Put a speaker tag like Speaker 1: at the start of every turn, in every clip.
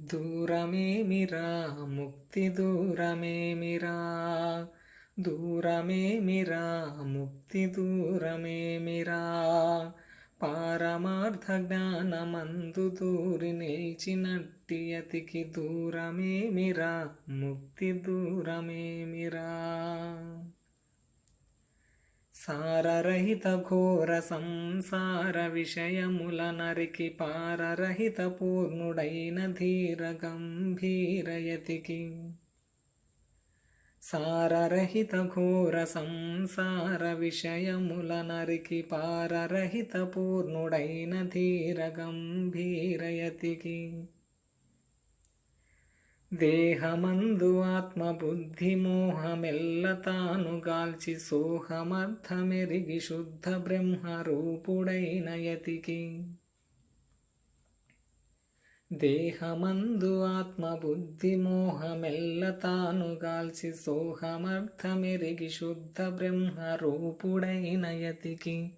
Speaker 1: దూరమేమిరా ముక్తి దూరమేమిరా, దూరమేమిరా ముక్తి దూరమేమిరా. పారమార్థ జ్ఞానమందు దూరి నిలిచినట్టి అతికి దూరమేమిరా ముక్తి దూరమేమిరా. సారరహిత ఘోర సంసార విషయముల నరికి పారరహిత పూర్ణుడైన ధీర గంభీరయతికి. సారరహిత ఘోర సంసార విషయముల నరికి పారరహిత పూర్ణుడైన ధీర గంభీరయతికి. దేహమందు ఆత్మబుద్ధి మోహమెల్ల తాను గాల్చి సోహమర్థమెరిగి శుద్ధ బ్రహ్మరూపుడైన యతికి. దేహమందు ఆత్మబుద్ధి మోహమెల్ల తాను గాల్చి సోహమర్థమెరిగి శుద్ధ బ్రహ్మరూపుడైన యతికి.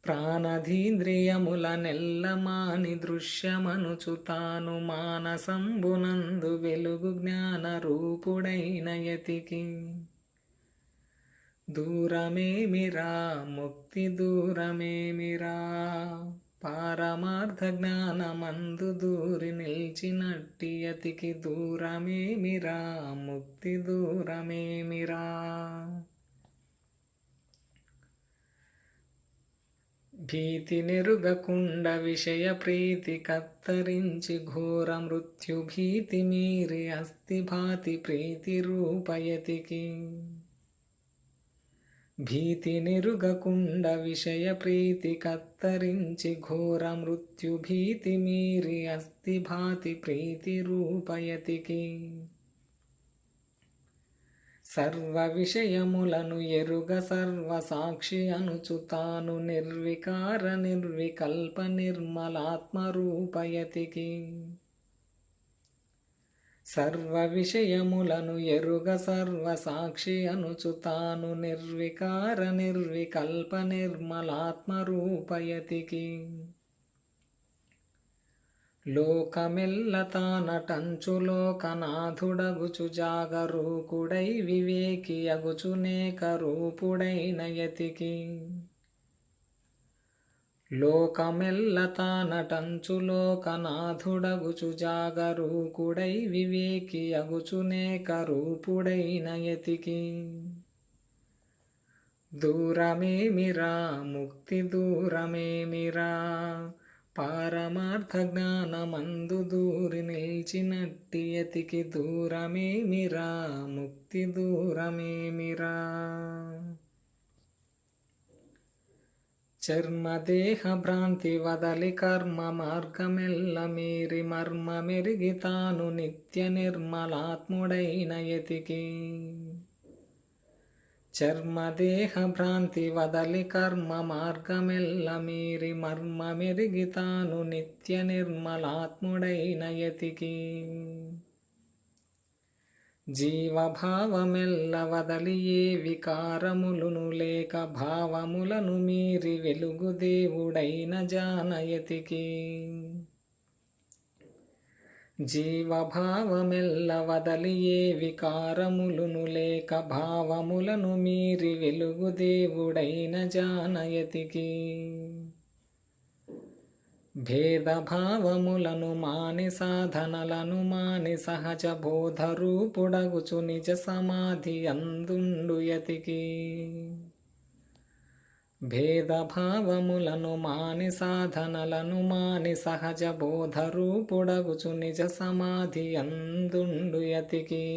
Speaker 1: ప్రాణధీంద్రియముల నెల్లమాని దృశ్యమనుచు తాను మానసంబునందు వెలుగు జ్ఞాన రూపుడైన యతికి. దూరమేమిరా ముక్తి దూరమేమిరా, పారమార్థ జ్ఞానమందు దూరి నిలిచినట్టి యతికి. దూరమేమిరా ముక్తి దూరమేమిరా. భీతి నెరుగకుండ విషయ ప్రీతి కత్తరించి ఘోర మృత్యు భీతి మీరి అస్థి భాతి ప్రీతి రూపయతికి. భీతి నెరుగకుండ విషయ ప్రీతి కత్తరించి ఘోర మృత్యు భీతి మీరి అస్థి భాతి ప్రీతి రూపయతికి. సర్వ విషయములను ఎరుగ సర్వ సాక్షి అనుచు తాను నిర్వికార నిర్వికల్ప నిర్మలాత్మరూపయతికి. సర్వ విషయములను ఎరుగ సర్వ సాక్షి అనుచు తాను నిర్వికార నిర్వికల్ప నిర్మలాత్మరూపయతికి. లోకమెల్ల తానటంచు లోకనాథుడగుచు జాగరూకుడై వివేకి అగుచునేక రూపుడైన యతికి. లోకమెల్ల తానటంచు లోకనాథుడగుచు జాగరూకుడై వివేకి అగుచునేక రూపుడైన యతికి. దూరమేమిరా ముక్తి దూరమేమిరా, పారమార్థ జ్ఞానమందు దూరి నిలిచినట్టి యతికి. దూరమేమిరా ముక్తి దూరమేమిరా. చర్మదేహ భ్రాంతి వదలి కర్మ మార్గమెల్ల మీరి మర్మ మెరిగి తాను నిత్య నిర్మలాత్ముడైన యతికి. చర్మదేహ భ్రాంతి వదలి కర్మ మార్గమెల్ల మీరి మర్మ మెరిగి తాను నిత్య నిర్మలాత్ముడైన యతికి. జీవభావమెల్ల వదలి ఏ వికారములును లేక భావములను మీరి వెలుగు దేవుడైన జానయతికి. జీవభావమెల్ల వదలి ఏ వికారములును లేక భావములను మీరి వెలుగు దేవుడైన జానయతికి. భేదభావములను మాని సాధనలను మాని సహజ బోధరూపుడగుచు నిజ సమాధి అందుండు యతికి. భేదభావములను మాని సాధనలను మాని సహజ బోధరూపుడగుచు నిజ సమాధి అందుండు యతికి.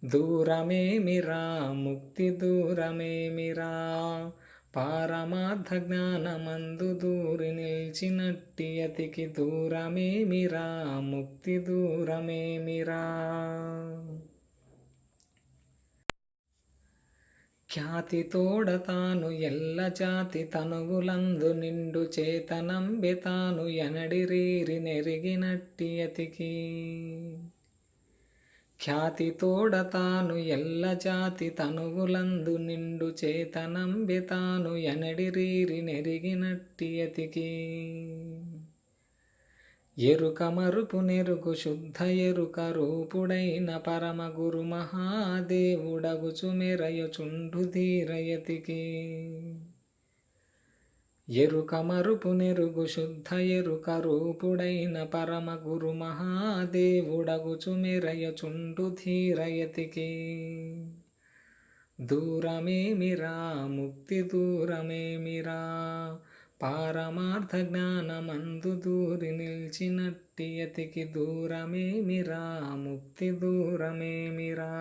Speaker 1: దూరమేమిరా ముక్తి దూరమేమిరా, పారమార్థ జ్ఞానమందు దూరి నిలిచినట్టి యతికి. దూరమేమిరా ముక్తి దూరమేమిరా. ఖ్యాతి తోడ తాను ఎల్ల జాతి తనువులందు నిండు చేతనంబె తాను ఎనడిరీరి నెరిగినట్టి యతికి. ఖ్యాతి తోడ తాను ఎల్ల జాతి తనువులందు నిండు చేతనంబె తాను ఎనడిరీరి నెరిగినట్టి యతికి. ఎరుక మరుపు నెరుగు శుద్ధ ఎరుక రూపుడైన పరమ గురు మహాదేవుడగుచు మెరయుచుండు ధీరయతికి. ఎరుక మరుపు నెరుగు శుద్ధ ఎరుక రూపుడైన పరమ గురు మహాదేవుడగుచు మెరయుచుండు ధీరయతికి. దూరమేమిరా ముక్తి దూరమేమిరా, పారమార్థ జ్ఞానమందు దూరి నిల్చినట్టి యతికి. దూరమేమిరా ముక్తి దూరమేమిరా.